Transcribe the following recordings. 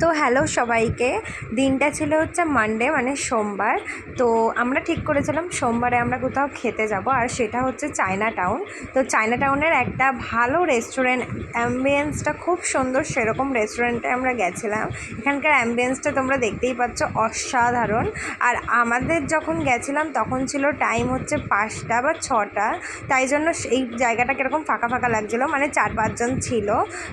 তো হ্যালো সবাইকে। দিনটা ছিল হচ্ছে মানডে মানে সোমবার। তো আমরা ঠিক করেছিলাম সোমবারে আমরা কোথাও খেতে যাব, আর সেটা হচ্ছে চায়না টাউন। তো চায়না টাউনের একটা ভালো রেস্টুরেন্ট, অ্যাম্বিয়েন্সটা খুব সুন্দর, সেরকম রেস্টুরেন্টে আমরা গেছিলাম। এখানকার অ্যাম্বিয়েন্সটা তোমরা দেখতেই পাচ্ছ, অসাধারণ। আর আমাদের যখন গেছিলাম তখন ছিল টাইম হচ্ছে 5টা বা 6টা, তাই জন্য এই জায়গাটা কীরকম ফাঁকা ফাঁকা লাগছিলো, মানে 4-5 জন ছিল।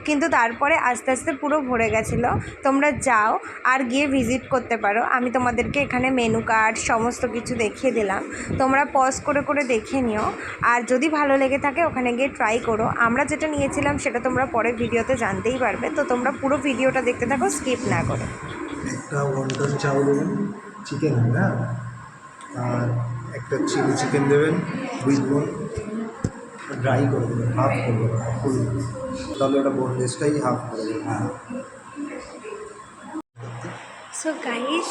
কিন্তু তারপরে আস্তে আস্তে পুরো ভরে গেছিলো। তোমরা যাও আর গিয়ে ভিজিট করতে পারো। আমি তোমাদেরকে এখানে মেনু কার্ড সমস্ত কিছু দেখিয়ে দিলাম, তোমরা পজ করে করে দেখে নিও। আর যদি ভালো লেগে থাকে ওখানে গিয়ে ট্রাই করো। আমরা যেটা নিয়েছিলাম সেটা তোমরা পরের ভিডিওতে জানতেই পারবে, তো তোমরা পুরো ভিডিওটা দেখতে থাকো, স্কিপ না করো। একটা ওয়ান্টন চাউ দেবেন, চিকেন না, আর একটা চিলি চিকেন দেবেন উইথ বোন, ড্রাই করে দেবেন, হাফ করে দেবেন ফুল, তাহলে ওটা বোনলেসটাই হাফ করে দেবেন। হ্যাঁ। সো গাইস,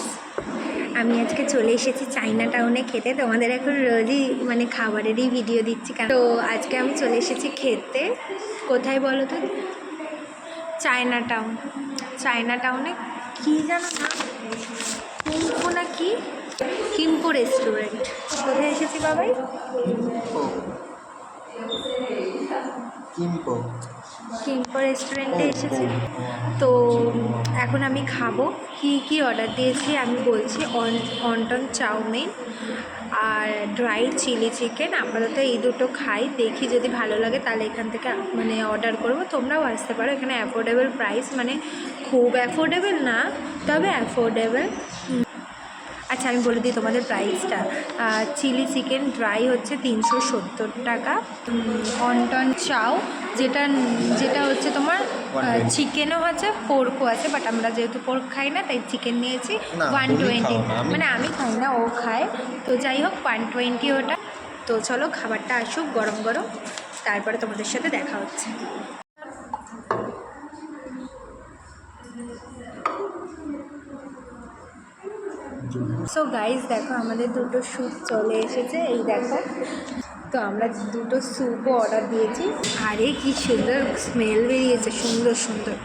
আমি আজকে চলে এসেছি চায়না টাউনে খেতে। তোমাদের এখন রোজই মানে খাবারেরই ভিডিও দিচ্ছি, তো আজকে আমি চলে এসেছি খেতে। কোথায় বলো তো? China town. চায়না টাউনে কী জানো না, কুম্ফু না কি, কিম্পো রেস্টুরেন্ট। কোথায় এসেছি বাবাই? কিম্পো রেস্টুরেন্টে এসেছি। তো এখন আমি খাবো। কি অর্ডার দিয়েছি আমি বলছি। ওয়ান্টন চাউমিন আর ড্রাই চিলি চিকেন, আপাতত এই দুটো খাই, দেখি যদি ভালো লাগে তাহলে এখান থেকে মানে অর্ডার করবো। তোমরাও আসতে পারো, এখানে অ্যাফোর্ডেবল প্রাইস, মানে খুব অ্যাফোর্ডেবল না, তবে অ্যাফোর্ডেবল। আচ্ছা আমি বলে দিই তোমাদের প্রাইসটা। চিলি চিকেন ড্রাই হচ্ছে 370 টাকা। ওয়ান্টন চাউ যেটা হচ্ছে তোমার চিকেনও আছে, পোর্কও আছে, বাট আমরা যেহেতু পোর্ক খাই না তাই চিকেন নিয়েছি। 120, মানে আমি খাই না, ও খায়। তো যাই হোক 120 ওটা। তো চলো খাবারটা আসুক গরম গরম, তারপরে তোমাদের সাথে দেখা হচ্ছে। সো গাইজ দেখো, আমাদের দুটো স্যুপ চলে এসেছে, এই দেখো। তো আমরা দুটো স্যুপও অর্ডার দিয়েছি। আরে কি সুন্দর স্মেল বেরিয়েছে, সুন্দর সুন্দর।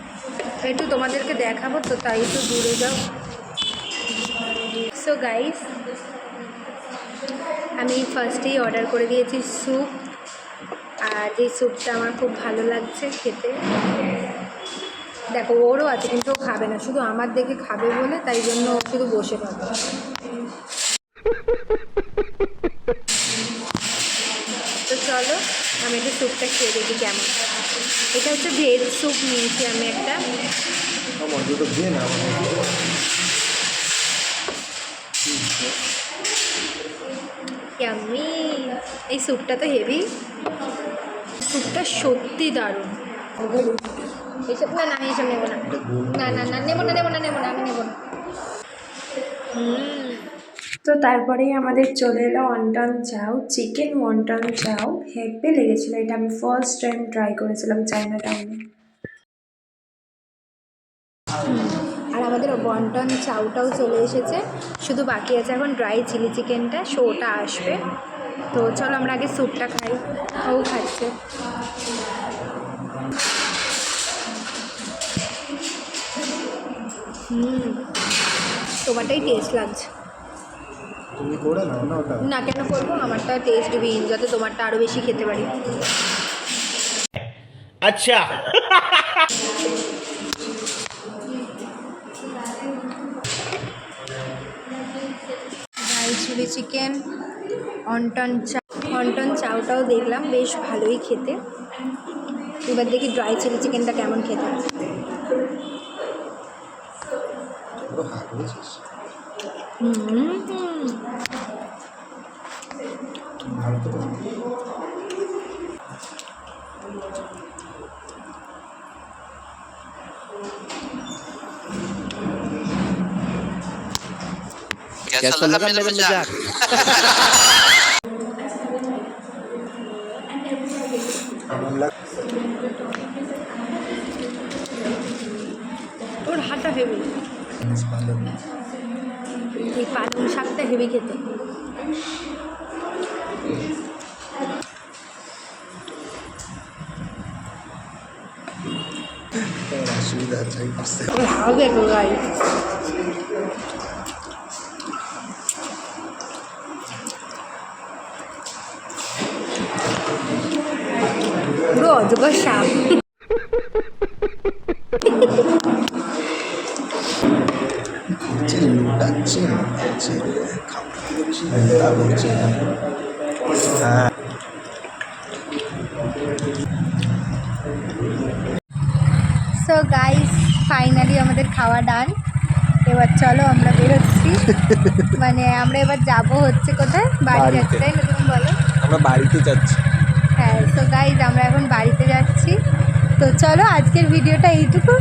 একটু তোমাদেরকে দেখাবো তো, তাই একটু দূরে যাও। সো গাইজ, আমি ফার্স্টেই অর্ডার করে দিয়েছি স্যুপ, আর এই স্যুপটা আমার খুব ভালো লাগছে খেতে। দেখো ওরও আছে কিন্তু ও খাবে না, শুধু আমার দেখে খাবে বলে, তাই জন্য ও শুধু বসে পাবে। তো চলো আমি একটু স্যুপটা খেয়ে দেখি কেমন। এটা হচ্ছে ভেজ স্যুপ নিয়েছি আমি একটা। ইয়াম্মি, এই স্যুপটা তো হেভি, স্যুপটা সত্যি দারুণ। এইসব না না, এইসব নেবো না, না না না নেবো না নেবো না নেবো না, আমি নেবো না। তো তারপরেই আমাদের চলে এলো ওয়ান্টন চাউ, চিকেন ওয়ান্টন চাউ। হেভি লেগেছিলো, এটা আমি ফার্স্ট টাইম ট্রাই করেছিলাম চায়না টাউনে। আর আমাদের ওয়ান্টন চাউটাও চলে এসেছে, শুধু বাকি আছে এখন ড্রাই চিলি চিকেনটা, ওটা আসবে। তো চলো আমরা আগে স্যুপটা খাই। ও খাচ্ছে। তোমারটাই টেস্ট লাগছে। তুমি করে নাও না ওটা। না কেন করবো, আমারটা টেস্ট বিন, যাতে তোমারটা আরও বেশি খেতে পারি। আচ্ছা। ড্রাই চিলি চিকেন, ওয়ান্টন চাউটাও দেখলাম বেশ ভালোই খেতে। এবার দেখি ড্রাই চিলি চিকেনটা কেমন খেতে। कैसा लगा मेरा मजाक? ওর হাতটা হেভি, এই পালং শাকটা হেভি খেতে। অসুবিধা আছে। যাচাই করতে ভালো দেখো গাই পুরো অজগর সাপ লুটাচ্ছে খাবার বেশি মোটা করছে হ্যাঁ সো গাইস ফাইনালি আমাদের খাওয়া ডান এবার চলো আমরা বেরোচ্ছি মানে আমরা এবার যাব হচ্ছে কোথায় বাড়ি যাচ্ছি তাই না তুমি বলো আমরা বাড়িতে যাচ্ছি হ্যাঁ সো গাইস আমরা এখন বাড়িতে যাচ্ছি তো চলো আজকের ভিডিওটা এইটুকু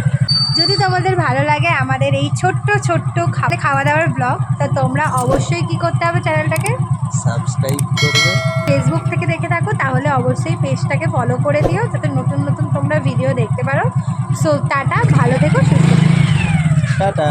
যদি তোমাদের ভালো লাগে আমাদের এই ছোট্ট ছোট্ট খাওয়া দাওয়ার ব্লগ তা তোমরা অবশ্যই কি করতে হবে চ্যানেলটাকে সাবস্ক্রাইব করবে ফেসবুক থেকে দেখে থাকো তাহলে অবশ্যই পেজটাকে ফলো করে দিও যাতে নতুন নতুন তোমরা ভিডিও দেখতে পারো সো টাটা ভালো থেকো সুস্থ থেকো টাটা